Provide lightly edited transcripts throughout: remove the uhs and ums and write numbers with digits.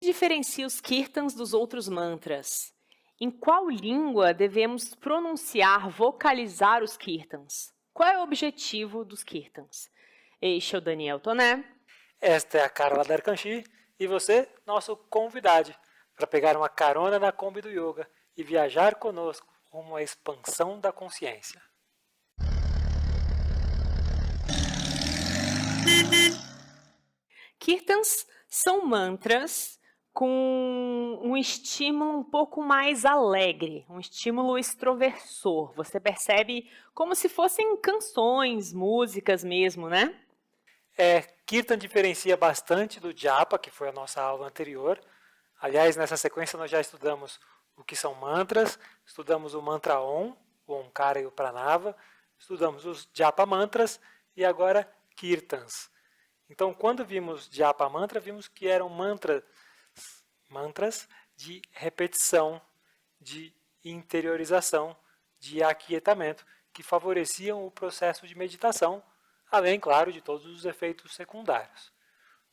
Diferencia os kirtans dos outros mantras? Em qual língua devemos pronunciar, vocalizar os kirtans? Qual é o objetivo dos kirtans? Este é o Daniel Toné. Esta é a Carla Darkanshi e você, nosso convidado, para pegar uma carona na Kombi do Yoga e viajar conosco rumo à expansão da consciência. Kirtans são mantras com um estímulo um pouco mais alegre, um estímulo extroversor. Você percebe como se fossem canções, músicas mesmo, né? Kirtan diferencia bastante do Japa, que foi a nossa aula anterior. Aliás, nessa sequência nós já estudamos o que são mantras, estudamos o mantra Om, o Omkara e o Pranava, estudamos os Japa mantras e agora Kirtans. Então, quando vimos Japa mantra, vimos que eram mantras de repetição, de interiorização, de aquietamento, que favoreciam o processo de meditação, além, claro, de todos os efeitos secundários.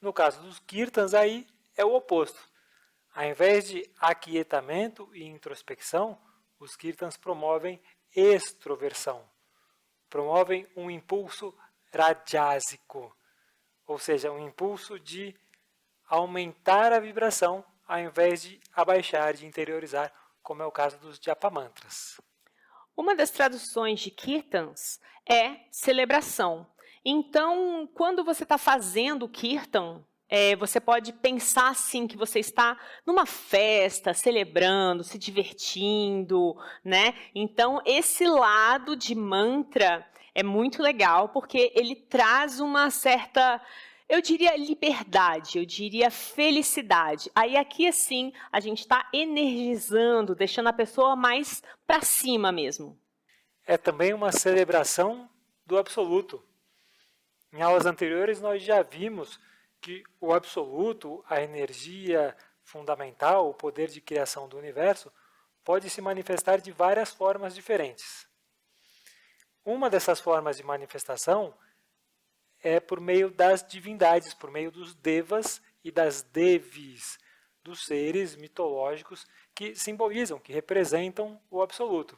No caso dos kirtans, aí é o oposto. Ao invés de aquietamento e introspecção, os kirtans promovem extroversão, promovem um impulso rajásico, ou seja, um impulso de aumentar a vibração ao invés de abaixar, de interiorizar, como é o caso dos Japa mantras. Uma das traduções de kirtans é celebração. Então, quando você está fazendo o kirtan, você pode pensar assim que você está numa festa, celebrando, se divertindo, né? Então, esse lado de mantra é muito legal porque ele traz uma certa, eu diria liberdade, eu diria felicidade. Aí aqui assim, a gente está energizando, deixando a pessoa mais para cima mesmo. É também uma celebração do absoluto. Em aulas anteriores nós já vimos que o absoluto, a energia fundamental, o poder de criação do universo, pode se manifestar de várias formas diferentes. Uma dessas formas de manifestação é por meio das divindades, por meio dos devas e das devis, dos seres mitológicos que simbolizam, que representam o absoluto.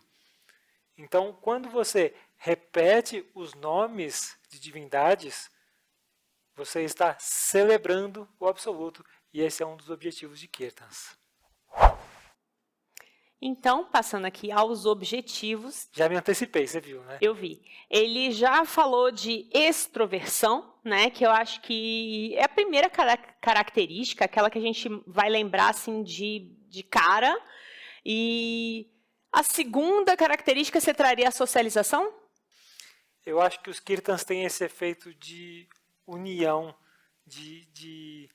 Então, quando você repete os nomes de divindades, você está celebrando o absoluto, e esse é um dos objetivos de Kirtans. Então, passando aqui aos objetivos. Já me antecipei, você viu, né? Eu vi. Ele já falou de extroversão, né? Que eu acho que é a primeira característica, aquela que a gente vai lembrar assim de cara. E a segunda característica, você traria a socialização? Eu acho que os Kirtans têm esse efeito de união, de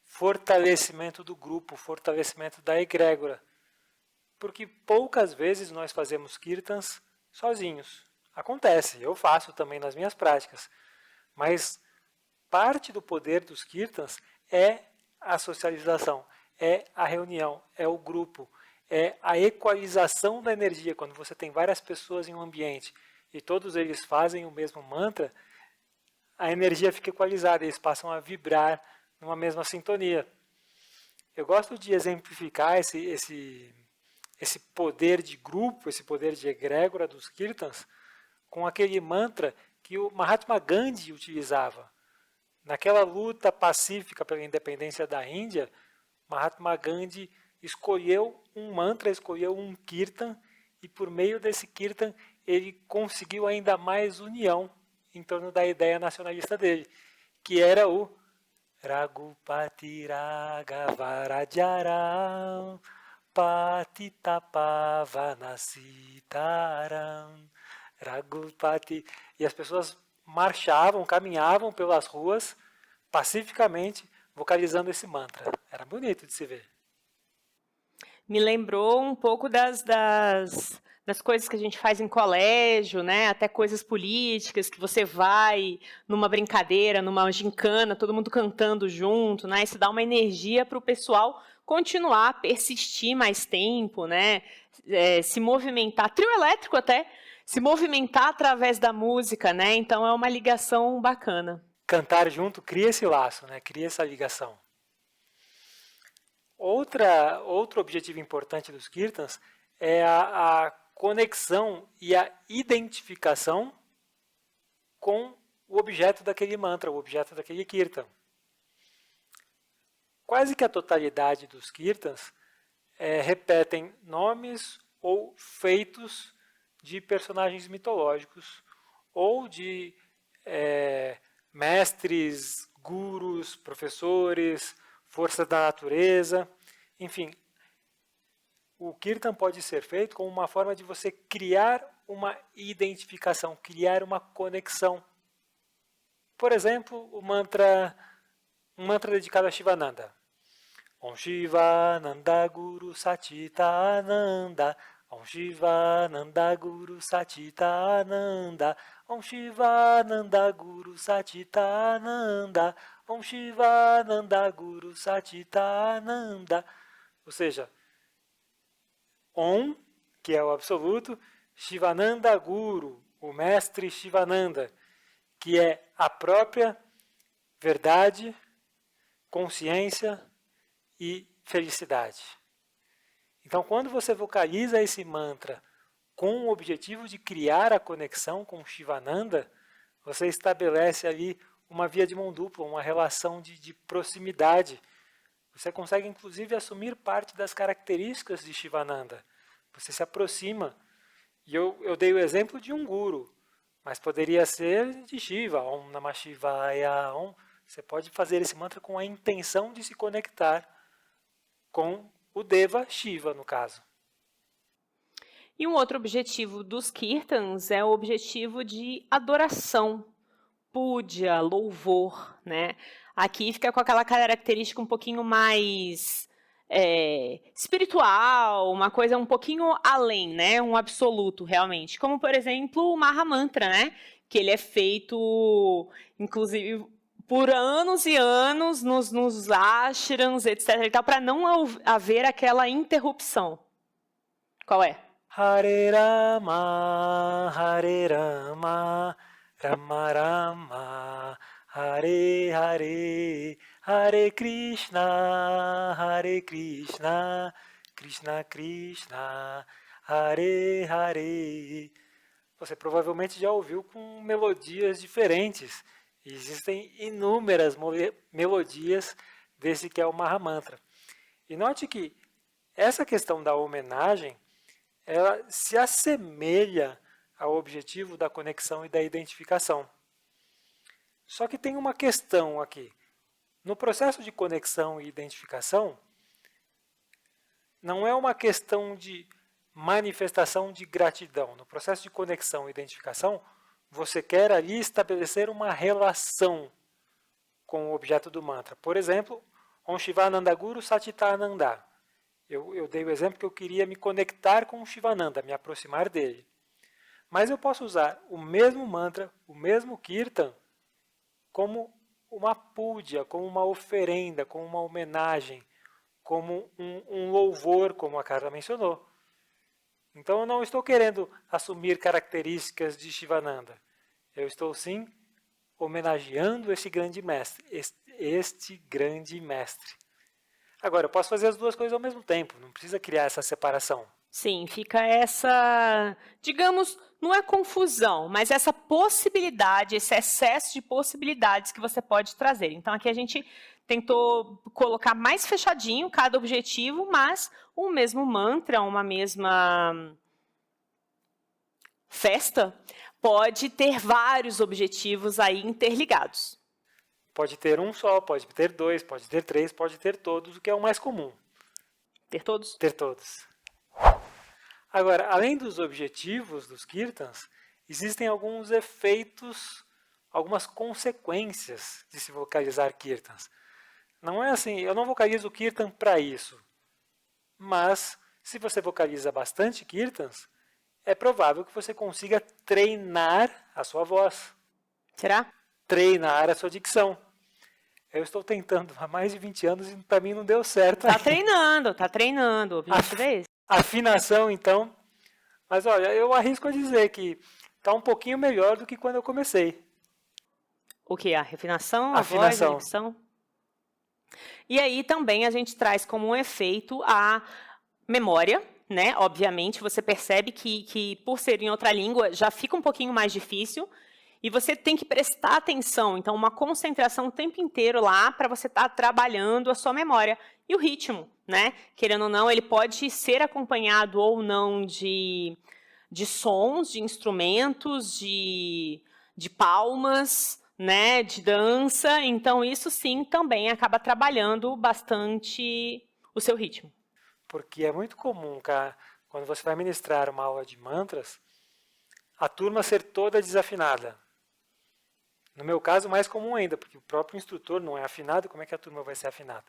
fortalecimento do grupo, fortalecimento da egrégora. Porque poucas vezes nós fazemos Kirtans sozinhos. Acontece, eu faço também nas minhas práticas. Mas parte do poder dos Kirtans é a socialização, é a reunião, é o grupo, é a equalização da energia. Quando você tem várias pessoas em um ambiente e todos eles fazem o mesmo mantra, a energia fica equalizada, eles passam a vibrar numa mesma sintonia. Eu gosto de exemplificar esse poder de grupo, esse poder de egrégora dos Kirtans, com aquele mantra que o Mahatma Gandhi utilizava. Naquela luta pacífica pela independência da Índia, Mahatma Gandhi escolheu um mantra, escolheu um Kirtan, e por meio desse Kirtan ele conseguiu ainda mais união em torno da ideia nacionalista dele, que era o Raghupati Raghavarajaram Patitapavanasitaram Raghupati. E as pessoas marchavam, caminhavam pelas ruas pacificamente, vocalizando esse mantra. Era bonito de se ver. Me lembrou um pouco das coisas que a gente faz em colégio, né? Até coisas políticas, que você vai numa brincadeira, numa gincana, todo mundo cantando junto, né? Isso dá uma energia para o pessoal continuar, persistir mais tempo, né? Se movimentar, trio elétrico até, se movimentar através da música, né? Então é uma ligação bacana. Cantar junto cria esse laço, né? Cria essa ligação. Outro objetivo importante dos kirtans é a conexão e a identificação com o objeto daquele mantra, o objeto daquele kirtan. Quase que a totalidade dos kirtans repetem nomes ou feitos de personagens mitológicos ou de mestres, gurus, professores, forças da natureza, enfim. O kirtan pode ser feito como uma forma de você criar uma identificação, criar uma conexão. Por exemplo, um mantra dedicado a Shivananda. Om Shivananda Guru Satchitananda, Om Shivananda Guru Satchitananda, Om Shivananda Guru Satchitananda, Om Shivananda Guru Satchitananda. Ou seja, Om, que é o absoluto, Shivananda Guru, o mestre Shivananda, que é a própria verdade, consciência e felicidade. Então, quando você vocaliza esse mantra com o objetivo de criar a conexão com Shivananda, você estabelece ali uma via de mão dupla, uma relação de proximidade. Você consegue, inclusive, assumir parte das características de Shivananda. Você se aproxima. E eu dei o exemplo de um guru, mas poderia ser de Shiva. Om Namah Shivaya, Om. Você pode fazer esse mantra com a intenção de se conectar com o Deva Shiva, no caso. E um outro objetivo dos kirtans é o objetivo de adoração, puja, louvor, né? Aqui fica com aquela característica um pouquinho mais espiritual, uma coisa um pouquinho além, né? Um absoluto, realmente. Como, por exemplo, o Mahamantra, né? Que ele é feito, inclusive, por anos e anos nos ashrams, etc. para não haver aquela interrupção. Qual é? Hare Rama, Rama Rama, Hare Hare, Hare Krishna, Krishna Krishna, Hare Hare. Você provavelmente já ouviu com melodias diferentes. Existem inúmeras melodias desse que é o Mahamantra. E note que essa questão da homenagem, ela se assemelha ao objetivo da conexão e da identificação. Só que tem uma questão aqui. No processo de conexão e identificação, não é uma questão de manifestação de gratidão. No processo de conexão e identificação, você quer ali estabelecer uma relação com o objeto do mantra. Por exemplo, Om Shivananda Guru Satchitananda. Eu dei o exemplo que eu queria me conectar com o Shivananda, me aproximar dele. Mas eu posso usar o mesmo mantra, o mesmo kirtan, como uma puja, como uma oferenda, como uma homenagem, como um louvor, como a Carla mencionou. Então eu não estou querendo assumir características de Shivananda. Eu estou sim homenageando este grande mestre, este grande mestre. Agora, eu posso fazer as duas coisas ao mesmo tempo, não precisa criar essa separação. Sim, fica essa, digamos, não é confusão, mas essa possibilidade, esse excesso de possibilidades que você pode trazer. Então, aqui a gente tentou colocar mais fechadinho cada objetivo, mas o mesmo mantra, uma mesma festa, pode ter vários objetivos aí interligados. Pode ter um só, pode ter dois, pode ter três, pode ter todos, o que é o mais comum. Ter todos? Ter todos. Agora, além dos objetivos dos kirtans, existem alguns efeitos, algumas consequências de se vocalizar kirtans. Não é assim, eu não vocalizo o kirtan para isso. Mas, se você vocaliza bastante kirtans, é provável que você consiga treinar a sua voz. Será? Treinar a sua dicção. Eu estou tentando há mais de 20 anos e para mim não deu certo. Tá treinando. O objetivo é esse. Afinação, então. Mas olha, eu arrisco a dizer que está um pouquinho melhor do que quando eu comecei. O que? A refinação? Afinação. A voz, a dicção? E aí também a gente traz como um efeito a memória, né? Obviamente, você percebe que por ser em outra língua já fica um pouquinho mais difícil e você tem que prestar atenção, então uma concentração o tempo inteiro lá para você estar trabalhando a sua memória. E o ritmo, né? Querendo ou não, ele pode ser acompanhado ou não de sons, de instrumentos, de palmas, né, de dança, então isso sim também acaba trabalhando bastante o seu ritmo. Porque é muito comum, cara, quando você vai ministrar uma aula de mantras, a turma ser toda desafinada. No meu caso, mais comum ainda, porque o próprio instrutor não é afinado, como é que a turma vai ser afinada?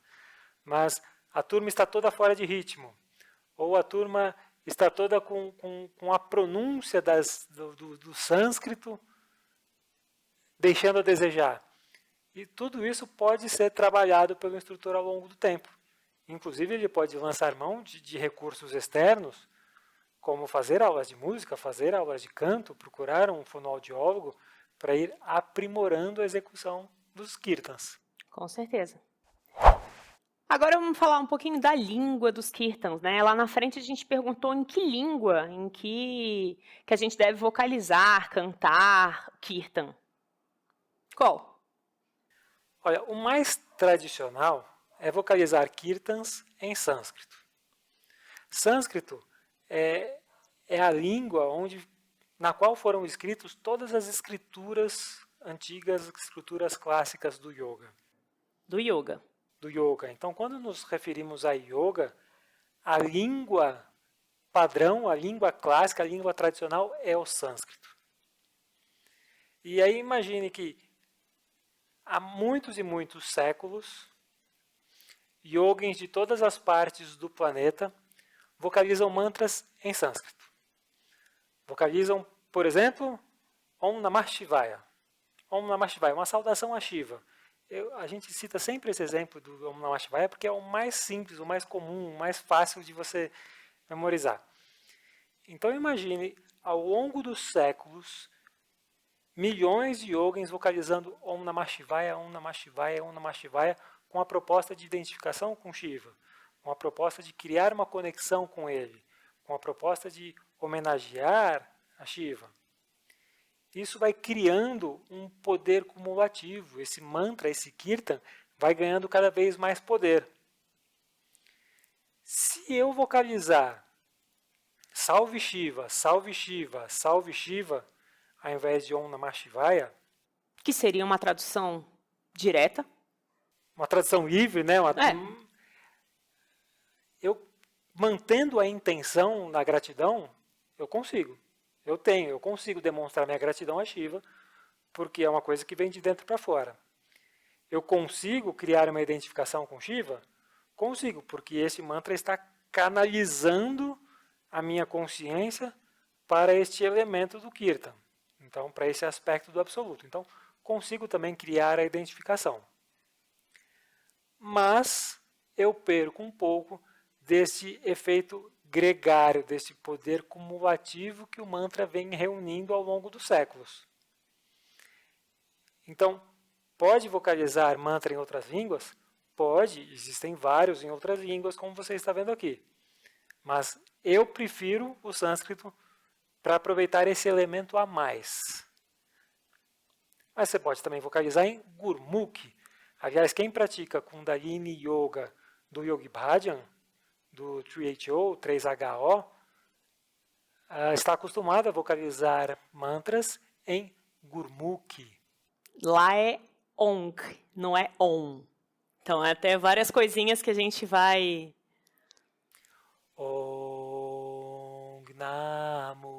Mas a turma está toda fora de ritmo, ou a turma está toda com a pronúncia do sânscrito deixando a desejar. E tudo isso pode ser trabalhado pelo instrutor ao longo do tempo. Inclusive, ele pode lançar mão de recursos externos, como fazer aulas de música, fazer aulas de canto, procurar um fonoaudiólogo para ir aprimorando a execução dos kirtans. Com certeza. Agora vamos falar um pouquinho da língua dos kirtans, né? Lá na frente a gente perguntou em que língua, em que a gente deve vocalizar, cantar kirtan. Qual? Olha, o mais tradicional é vocalizar kirtans em sânscrito. Sânscrito é a língua na qual foram escritas todas as escrituras antigas, escrituras clássicas do yoga. Do yoga. Do yoga. Então, quando nos referimos a yoga, a língua padrão, a língua clássica, a língua tradicional é o sânscrito. E aí imagine que há muitos e muitos séculos, yogins de todas as partes do planeta vocalizam mantras em sânscrito. Vocalizam, por exemplo, Om Namah Shivaya. Om Namah Shivaya, uma saudação a Shiva. A gente cita sempre esse exemplo do Om Namah Shivaya porque é o mais simples, o mais comum, o mais fácil de você memorizar. Então imagine, ao longo dos séculos, milhões de yogins vocalizando Om Namah Shivaya, Om Namah Shivaya, Om Namah Shivaya, com a proposta de identificação com Shiva, com a proposta de criar uma conexão com ele, com a proposta de homenagear a Shiva. Isso vai criando um poder cumulativo. Esse mantra, esse kirtan, vai ganhando cada vez mais poder. Se eu vocalizar Salve Shiva, Salve Shiva, Salve Shiva, ao invés de Om Namah Shivaya, que seria uma tradução direta. Uma tradução livre, né? Eu, mantendo a intenção na gratidão, eu consigo. Eu consigo demonstrar minha gratidão a Shiva, porque é uma coisa que vem de dentro para fora. Eu consigo criar uma identificação com Shiva? Consigo, porque esse mantra está canalizando a minha consciência para este elemento do Kirtan. Então, para esse aspecto do absoluto. Então, consigo também criar a identificação. Mas eu perco um pouco desse efeito gregário, desse poder cumulativo que o mantra vem reunindo ao longo dos séculos. Então, pode vocalizar mantra em outras línguas? Pode, existem vários em outras línguas, como você está vendo aqui. Mas eu prefiro o sânscrito para aproveitar esse elemento a mais. Mas você pode também vocalizar em Gurmukhi. Aliás, quem pratica Kundalini Yoga do Yogi Bhajan, do 3HO, 3HO, está acostumado a vocalizar mantras em Gurmukhi. Lá é Ong, não é Om. Então, até várias coisinhas que a gente vai... Ong Namo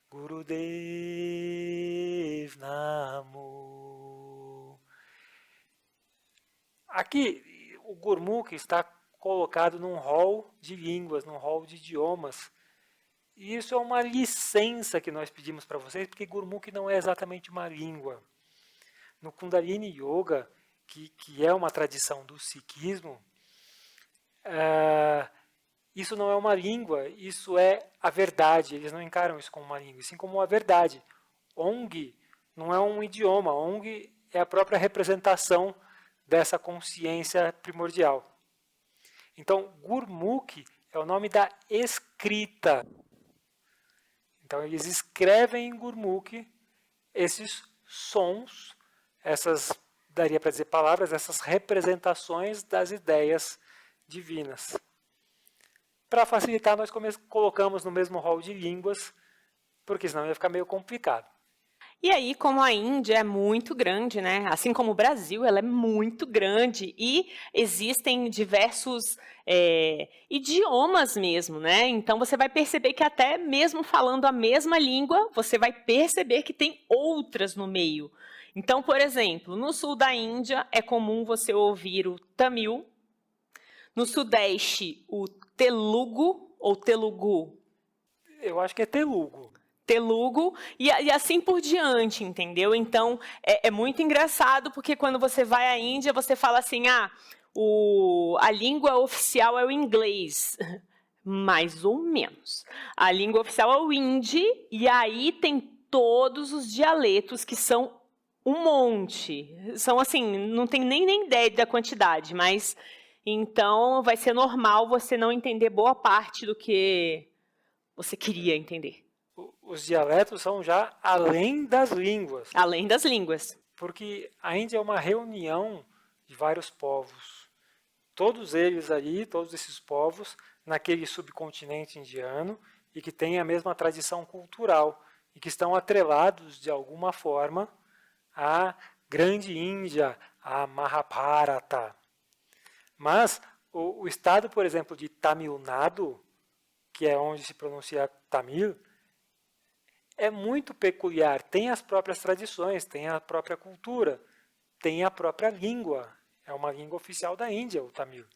Gurudev Namo. Aqui, o Gurmukhi está colocado num hall de línguas, num hall de idiomas. E isso é uma licença que nós pedimos para vocês, porque Gurmukhi não é exatamente uma língua. No Kundalini Yoga, que é uma tradição do sikhismo, isso não é uma língua, isso é a verdade. Eles não encaram isso como uma língua, sim como uma verdade. Ong não é um idioma, Ong é a própria representação dessa consciência primordial. Então, Gurmukhi é o nome da escrita. Então, eles escrevem em Gurmukhi esses sons, essas, daria para dizer palavras, essas representações das ideias divinas. Para facilitar, nós colocamos no mesmo rol de línguas, porque senão ia ficar meio complicado. E aí, como a Índia é muito grande, né? Assim como o Brasil, ela é muito grande e existem diversos idiomas mesmo, né? Então você vai perceber que até mesmo falando a mesma língua, você vai perceber que tem outras no meio. Então, por exemplo, no sul da Índia é comum você ouvir o Tamil, no sudeste o Telugu ou Telugu. Eu acho que é Telugu. Telugu e assim por diante, entendeu? Então, é muito engraçado porque quando você vai à Índia, você fala assim, a língua oficial é o inglês. Mais ou menos. A língua oficial é o hindi e aí tem todos os dialetos que são um monte. São assim, não tem nem ideia da quantidade, mas então vai ser normal você não entender boa parte do que você queria entender. Os dialetos são já além das línguas. Além das línguas. Porque a Índia é uma reunião de vários povos. Todos eles ali, todos esses povos, naquele subcontinente indiano, e que têm a mesma tradição cultural, e que estão atrelados, de alguma forma, à grande Índia, à Mahabharata. Mas o estado, por exemplo, de Tamil Nadu, que é onde se pronuncia Tamil, é muito peculiar, tem as próprias tradições, tem a própria cultura, tem a própria língua. É uma língua oficial da Índia, o Tamil.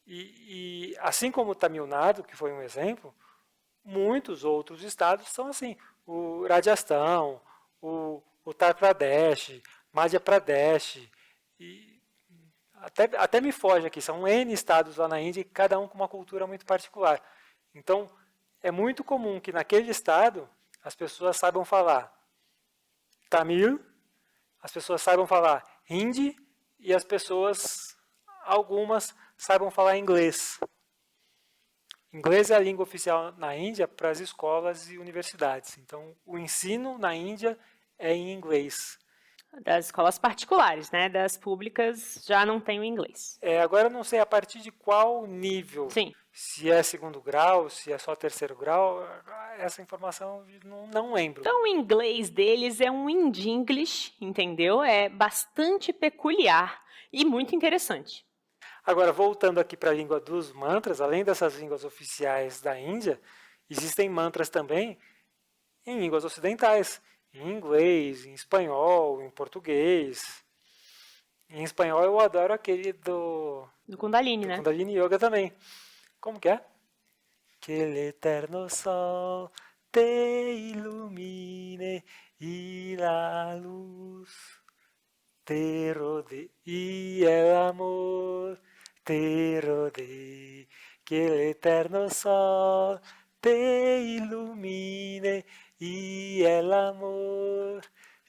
E assim como o Tamil Nadu, que foi um exemplo, muitos outros estados são assim. O Rajastão, o Uttar Pradesh, Madhya Pradesh, e até me foge aqui, são N estados lá na Índia, cada um com uma cultura muito particular. Então, é muito comum que naquele estado as pessoas saibam falar Tamil, as pessoas saibam falar Hindi e as pessoas, algumas, saibam falar inglês. Inglês é a língua oficial na Índia para as escolas e universidades. Então, o ensino na Índia é em inglês. Das escolas particulares, né? Das públicas já não tem o inglês. Agora eu não sei a partir de qual nível. Sim. Se é segundo grau, se é só terceiro grau, essa informação não lembro. Então, o inglês deles é um Indienglish, entendeu? É bastante peculiar e muito interessante. Agora, voltando aqui para a língua dos mantras, além dessas línguas oficiais da Índia, existem mantras também em línguas ocidentais, em inglês, em espanhol, em português. Em espanhol eu adoro aquele do Kundalini, né? Kundalini Yoga também. Como que é? Que el eterno sol te ilumine y la luz te rodee y el amor te rodee. Que el eterno sol te ilumine y el amor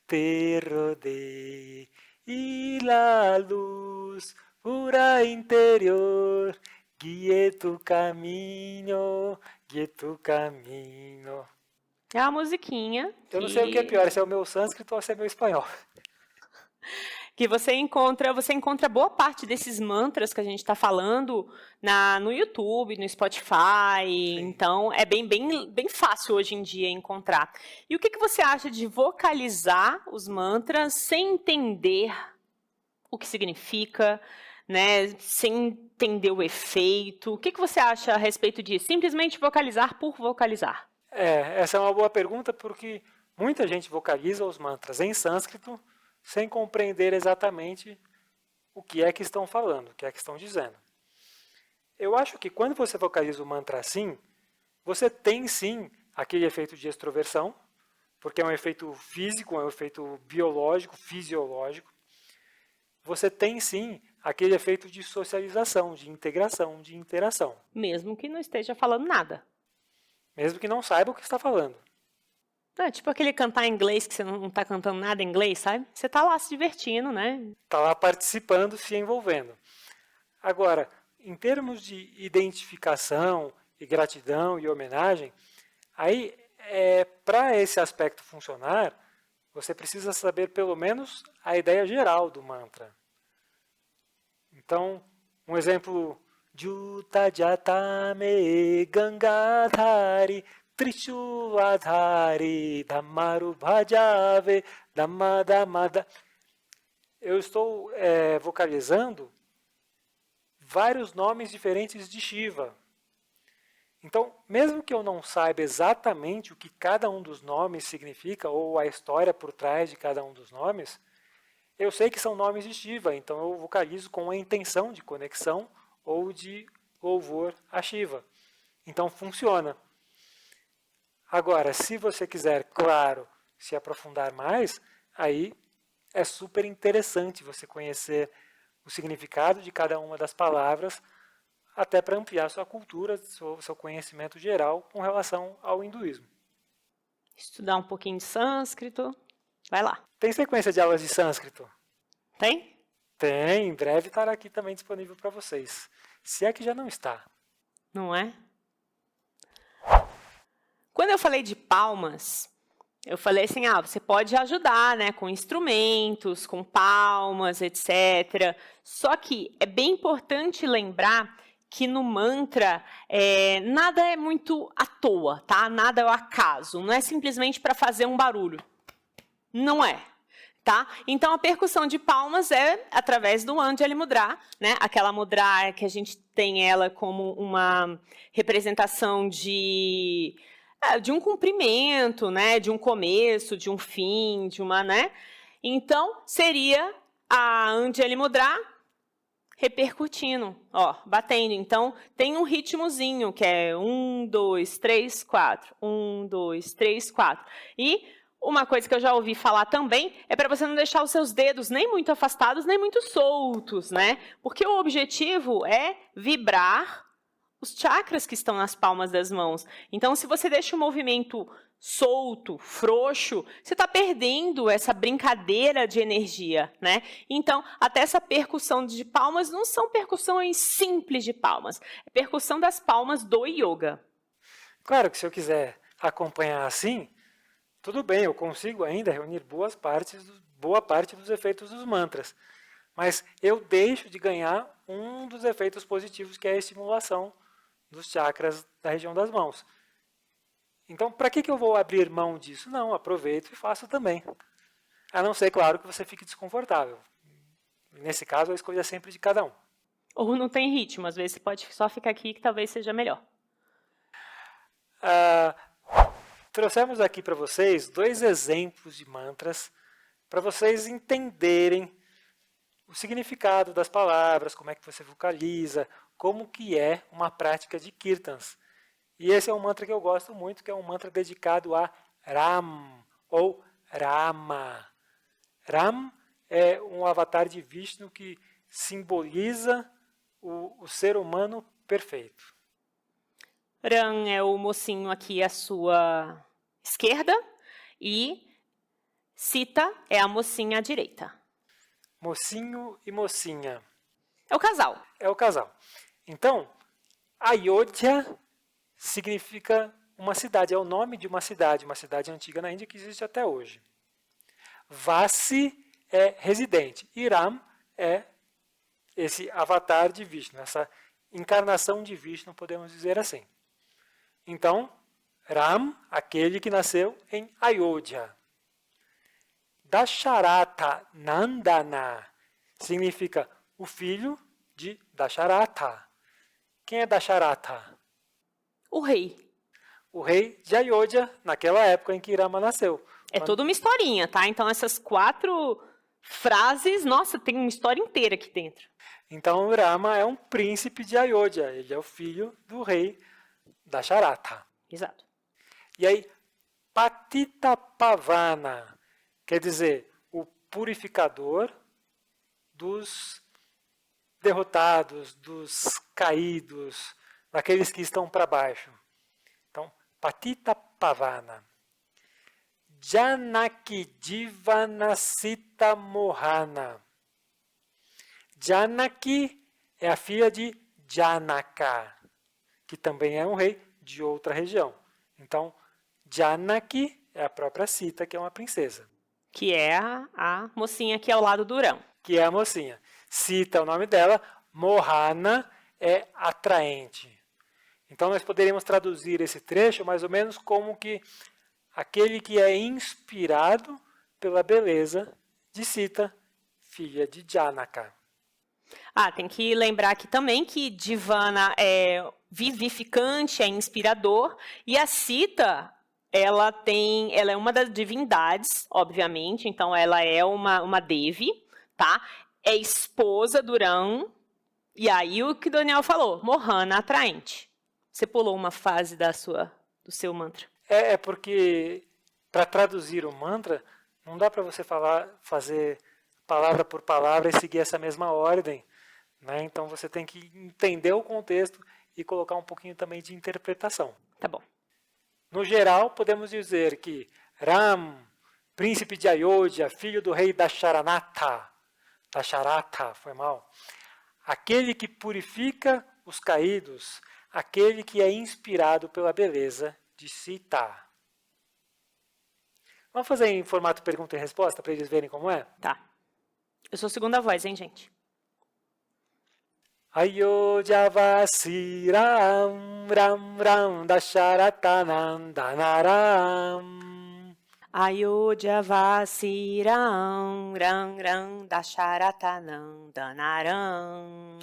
te rodee y la luz pura interior guie tu caminho, guie tu caminho. É uma musiquinha. Eu não sei o que é pior, se é o meu sânscrito ou se é meu espanhol. Que você encontra boa parte desses mantras que a gente está falando no YouTube, no Spotify. Sim. Então, é bem fácil hoje em dia encontrar. E o que você acha de vocalizar os mantras sem entender o que significa, né? Sem entender o efeito? O que você acha a respeito disso? Simplesmente vocalizar por vocalizar. Essa é uma boa pergunta porque muita gente vocaliza os mantras em sânscrito sem compreender exatamente o que é que estão falando, o que é que estão dizendo. Eu acho que quando você vocaliza o mantra assim, você tem sim aquele efeito de extroversão, porque é um efeito físico, é um efeito biológico, fisiológico. Você tem sim aquele efeito de socialização, de integração, de interação. Mesmo que não esteja falando nada. Mesmo que não saiba o que está falando. É tipo aquele cantar em inglês que você não está cantando nada em inglês, sabe? Você está lá se divertindo, né? Está lá participando, se envolvendo. Agora, em termos de identificação e gratidão e homenagem, aí, para esse aspecto funcionar, você precisa saber pelo menos a ideia geral do mantra. Então, um exemplo, Juta Jatame Gangadhari Trishuladhari Dhammaru Bhajave Dhammadhamada. Eu estou vocalizando vários nomes diferentes de Shiva. Então, mesmo que eu não saiba exatamente o que cada um dos nomes significa, ou a história por trás de cada um dos nomes, eu sei que são nomes de Shiva, então eu vocalizo com a intenção de conexão ou de louvor a Shiva. Então funciona. Agora, se você quiser, claro, se aprofundar mais, aí é super interessante você conhecer o significado de cada uma das palavras, até para ampliar sua cultura, seu conhecimento geral com relação ao hinduísmo. Estudar um pouquinho de sânscrito. Vai lá. Tem sequência de aulas de sânscrito? Tem? Tem, em breve estará aqui também disponível para vocês. Se é que já não está. Não é? Quando eu falei de palmas, eu falei assim, você pode ajudar, né, com instrumentos, com palmas, etc. Só que é bem importante lembrar que no mantra nada é muito à toa, tá? Nada é ao acaso. Não é simplesmente para fazer um barulho. Não é. Tá? Então, a percussão de palmas é através do Anjali Mudra, né? Aquela mudra que a gente tem ela como uma representação de um cumprimento, né? De um começo, de um fim, de uma, né? Então, seria a Anjali Mudra repercutindo, ó, batendo. Então, tem um ritmozinho que é 1, 2, 3, 4, 1, 2, 3, 4. E uma coisa que eu já ouvi falar também é para você não deixar os seus dedos nem muito afastados, nem muito soltos, né? Porque o objetivo é vibrar os chakras que estão nas palmas das mãos. Então, se você deixa o movimento solto, frouxo, você está perdendo essa brincadeira de energia, né? Então, até essa percussão de palmas não são percussões simples de palmas, é percussão das palmas do yoga. Claro que se eu quiser acompanhar assim, tudo bem, eu consigo ainda reunir boa parte dos efeitos dos mantras. Mas eu deixo de ganhar um dos efeitos positivos, que é a estimulação dos chakras da região das mãos. Então, para que eu vou abrir mão disso? Não, aproveito e faço também. A não ser, claro, que você fique desconfortável. Nesse caso, a escolha é sempre de cada um. Ou não tem ritmo, às vezes você pode só ficar aqui que talvez seja melhor. Trouxemos aqui para vocês 2 exemplos de mantras para vocês entenderem o significado das palavras, como é que você vocaliza, como que é uma prática de kirtans. E esse é um mantra que eu gosto muito, que é um mantra dedicado a Ram, ou Rama. Ram é um avatar de Vishnu que simboliza o ser humano perfeito. Ram é o mocinho aqui à sua esquerda e Sita é a mocinha à direita. Mocinho e mocinha. É o casal. É o casal. Então, Ayodhya significa uma cidade, é o nome de uma cidade antiga na Índia que existe até hoje. Vasi é residente. E Ram é esse avatar de Vishnu, essa encarnação de Vishnu, podemos dizer assim. Então, Ram, aquele que nasceu em Ayodhya. Dasharatha Nandana significa o filho de Dasharatha. Quem é Dasharatha? O rei. O rei de Ayodhya, naquela época em que Rama nasceu. É toda uma historinha, tá? Então, essas 4 frases, nossa, tem uma história inteira aqui dentro. Então, Rama é um príncipe de Ayodhya. Ele é o filho do rei Dasharatha. Exato. E aí, Patitapavana quer dizer o purificador dos derrotados, dos caídos, daqueles que estão para baixo. Então, Patitapavana. Janaki Jivanasita Mohana. Janaki é a filha de Janaka, que também é um rei de outra região. Então, Janaki é a própria Sita, que é uma princesa. Que é a mocinha aqui ao lado do Urão. Que é a mocinha. Sita é o nome dela, Mohana é atraente. Então, nós poderíamos traduzir esse trecho mais ou menos como que aquele que é inspirado pela beleza de Sita, filha de Janaka. Tem que lembrar aqui também que Divana é vivificante, é inspirador, e a Sita, ela é uma das divindades, obviamente, então ela é uma Devi, tá? É esposa do Ram, e aí o que o Daniel falou, Mohana atraente. Você pulou uma fase do seu mantra. É porque, para traduzir o mantra, não dá para você fazer palavra por palavra e seguir essa mesma ordem. Né? Então, você tem que entender o contexto e colocar um pouquinho também de interpretação. Tá bom. No geral, podemos dizer que Ram, príncipe de Ayodhya, filho do rei Dasharatha, aquele que purifica os caídos, aquele que é inspirado pela beleza de Sita. Vamos fazer em formato pergunta e resposta para eles verem como é? Tá. Eu sou segunda voz, hein, gente? Ayodhyavasi Ram Ram Ram Dasharatha Nandanaram. Ayodhyavasi Ram Ram Ram Dasharatha Nandanaram.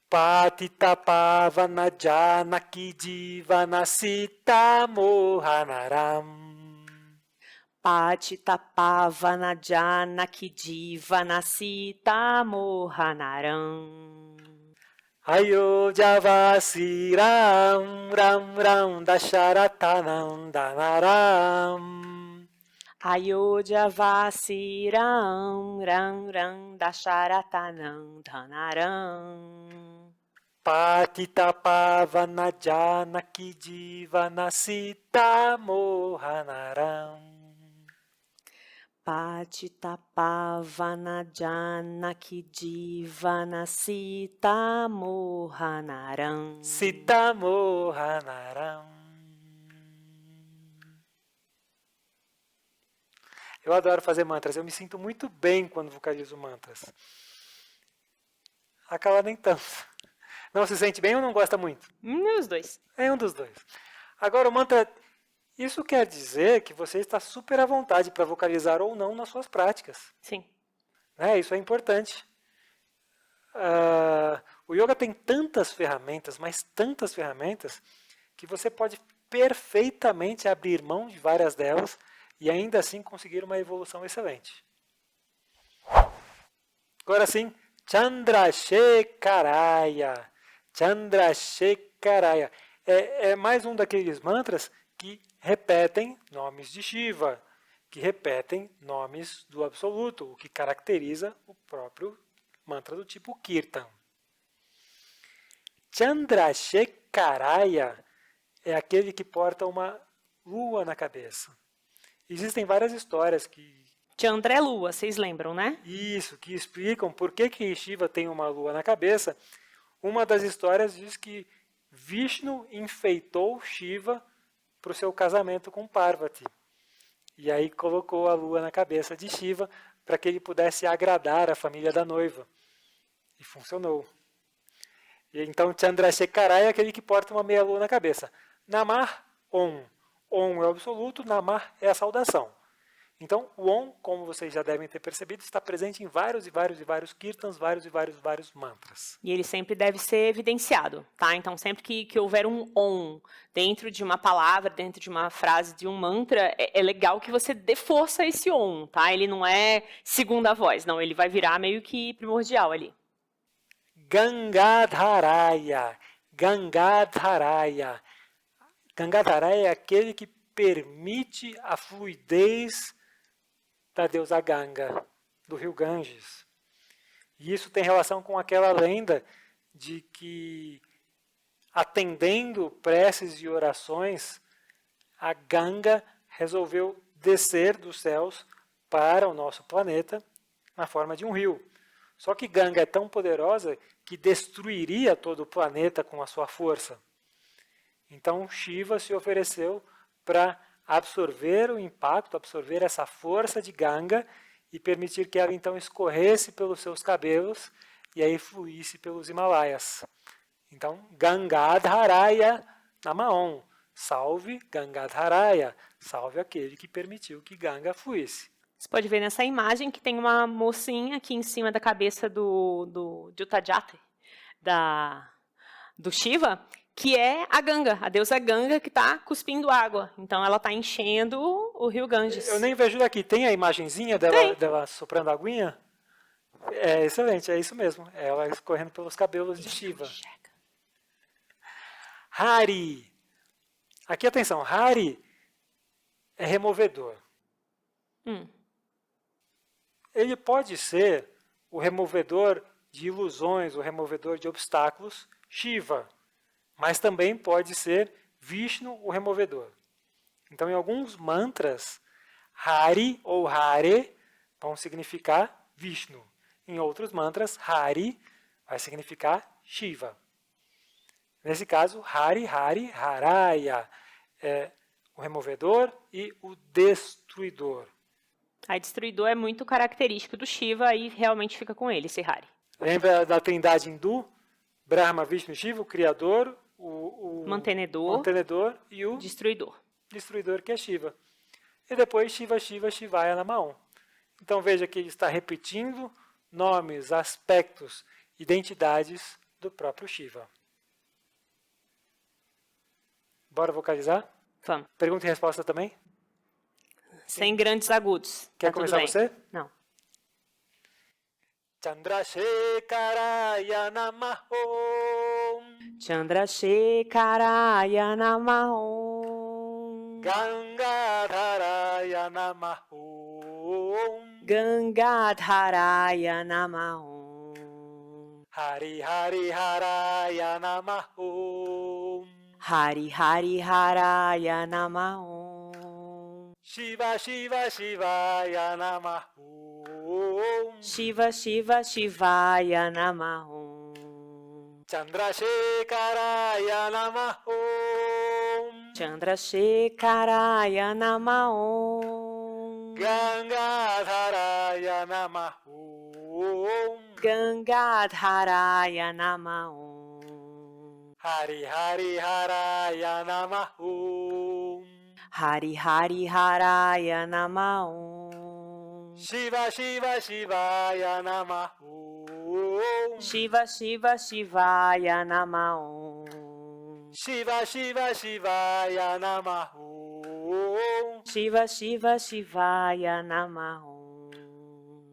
Patita Pavana Janaki Jivanasita Mohanaram. Patita Pavana Janaki Jivanasita Mohanaram. Ayodhyavasi Ram Ram Ram Dasharatha Nandanaram. Ayodhyavasi Ram Ram Ram Dasharatha Nandanaram. Patita Pavana Janaki Jivanasita Mohanaram. Patita Pavana Janaki Jivanasita Mohanaram. Sita Mohanaram. Eu adoro fazer mantras. Eu me sinto muito bem quando vocalizo mantras. A Carla nem tanto. Não se sente bem ou não gosta muito? Os dois. É um dos dois. Agora o mantra... Isso quer dizer que você está super à vontade para vocalizar ou não nas suas práticas. Sim. Isso é importante. O yoga tem tantas ferramentas, mas tantas ferramentas, que você pode perfeitamente abrir mão de várias delas e ainda assim conseguir uma evolução excelente. Agora sim, Chandrashekaraya. Chandrashekaraya. É mais um daqueles mantras que repetem nomes de Shiva, que repetem nomes do Absoluto, o que caracteriza o próprio mantra do tipo Kirtan. Chandrashekaraya é aquele que porta uma lua na cabeça. Existem várias histórias que... Chandra é lua, vocês lembram, né? Isso, que explicam por que Shiva tem uma lua na cabeça. Uma das histórias diz que Vishnu enfeitou Shiva para o seu casamento com Parvati. E aí colocou a lua na cabeça de Shiva para que ele pudesse agradar a família da noiva. E funcionou. E então Chandrashekaraya é aquele que porta uma meia lua na cabeça. Namar, Om. Om é o absoluto, Namar é a saudação. Então, o Om, como vocês já devem ter percebido, está presente em vários kirtans, vários mantras. E ele sempre deve ser evidenciado, tá? Então, sempre que houver um Om dentro de uma palavra, dentro de uma frase, de um mantra, é legal que você dê força a esse Om, tá? Ele não é segunda voz, não. Ele vai virar meio que primordial ali. Gangadharaya. Gangadharaya. Gangadharaya é aquele que permite a fluidez da deusa Ganga, do rio Ganges. E isso tem relação com aquela lenda de que, atendendo preces e orações, a Ganga resolveu descer dos céus para o nosso planeta na forma de um rio. Só que Ganga é tão poderosa que destruiria todo o planeta com a sua força. Então Shiva se ofereceu para absorver o impacto, absorver essa força de Ganga e permitir que ela então escorresse pelos seus cabelos e aí fluísse pelos Himalaias. Então, Gangadharaya Namaon. Salve Gangadharaya. Salve aquele que permitiu que Ganga fluísse. Você pode ver nessa imagem que tem uma mocinha aqui em cima da cabeça do Utajati, do Shiva, que é a Ganga, a deusa Ganga que está cuspindo água. Então, ela está enchendo o rio Ganges. Eu nem vejo daqui. Tem a imagenzinha dela soprando aguinha? É excelente, é isso mesmo. É ela escorrendo pelos cabelos de Shiva. Hari. Aqui, atenção. Hari é removedor. Ele pode ser o removedor de ilusões, o removedor de obstáculos, Shiva. Mas também pode ser Vishnu, o removedor. Então, em alguns mantras, Hari ou Hare vão significar Vishnu. Em outros mantras, Hari vai significar Shiva. Nesse caso, Hari, Hari, Haraya é o removedor e o destruidor. A destruidor é muito característico do Shiva e realmente fica com ele, esse Hari. Lembra da trindade hindu? Brahma, Vishnu, Shiva, o criador, o mantenedor e o destruidor, que é Shiva. E depois Shiva, Shiva, Shivaya Namaon. Então veja que ele está repetindo nomes, aspectos, identidades do próprio Shiva. Bora vocalizar? Vamos. Pergunta e resposta também? Sem grandes agudos. Quer começar você? Não. Chandrasekharaya Namaho. Chandrasekharaya Namaho. Gangadharaya Namaho. Gangadharaya Namaho. Hari Hari Haraya Namaho. Hari Hari Haraya Namaho. Shiva Shiva Shivaya Namaho. Shiva Shiva Shivaya Namaho. Chandrasekharaya Namaho. Chandrasekharaya Namaho. Gangadharaya Namaho. Gangadharaya Namaho. Hari Hari Haraya Namaho. Hari Hari Haraya Namaho. Shiva Shiva Shivaya Namaho. Shiva Shiva Shivaya Namaho. Shiva Shiva Shivaya Namaho. Shiva Shiva Shivaya Namaho.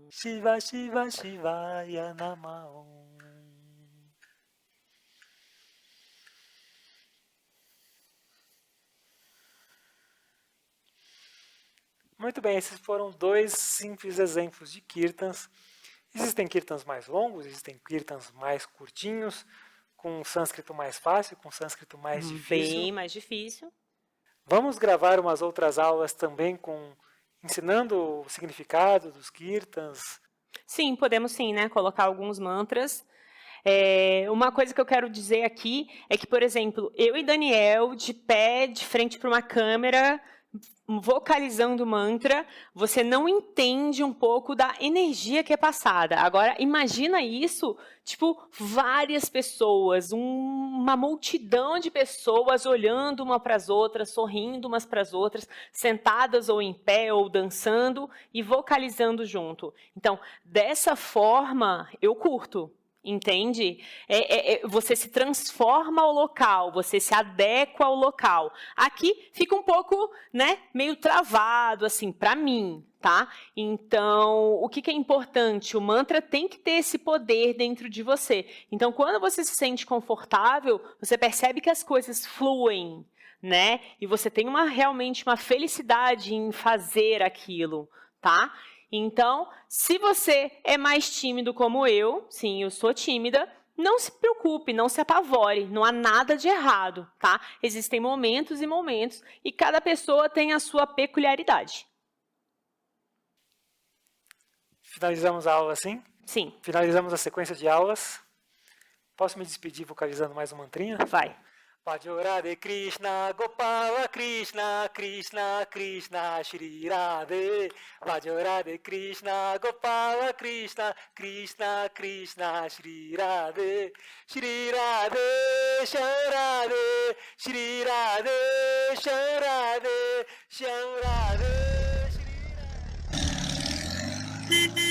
Shiva Shiva Shivaya Namaho. Muito bem, esses foram 2 simples exemplos de kirtans. Existem kirtans mais longos, existem kirtans mais curtinhos, com sânscrito mais fácil, com sânscrito mais difícil. Bem mais difícil. Vamos gravar umas outras aulas também ensinando o significado dos kirtans. Sim, podemos sim, né? Colocar alguns mantras. Uma coisa que eu quero dizer aqui é que, por exemplo, eu e Daniel, de pé, de frente para uma câmera, vocalizando o mantra, você não entende um pouco da energia que é passada. Agora, imagina isso, tipo, várias pessoas, uma multidão de pessoas olhando uma para as outras, sorrindo umas para as outras, sentadas ou em pé ou dançando e vocalizando junto. Então, dessa forma, eu curto. Entende? Você se transforma ao local, você se adequa ao local. Aqui fica um pouco, né, meio travado, assim, para mim, tá? Então, o que é importante? O mantra tem que ter esse poder dentro de você. Então, quando você se sente confortável, você percebe que as coisas fluem, né? E você tem realmente uma felicidade em fazer aquilo, tá? Então, se você é mais tímido como eu, sim, eu sou tímida, não se preocupe, não se apavore, não há nada de errado, tá? Existem momentos e momentos e cada pessoa tem a sua peculiaridade. Finalizamos a aula assim? Sim, Finalizamos a sequência de aulas. Posso me despedir vocalizando mais uma mantrinha? vai. Vajorade Krishna, Gopala Krishna, Krishna Krishna, Shri Radhe. Vajorade Krishna, Gopala Krishna, Krishna Krishna, Shri Radhe. Shri Radhe, Shri Radhe, Shri Radhe, Shri Radhe, Shri Radhe, Shri Radhe.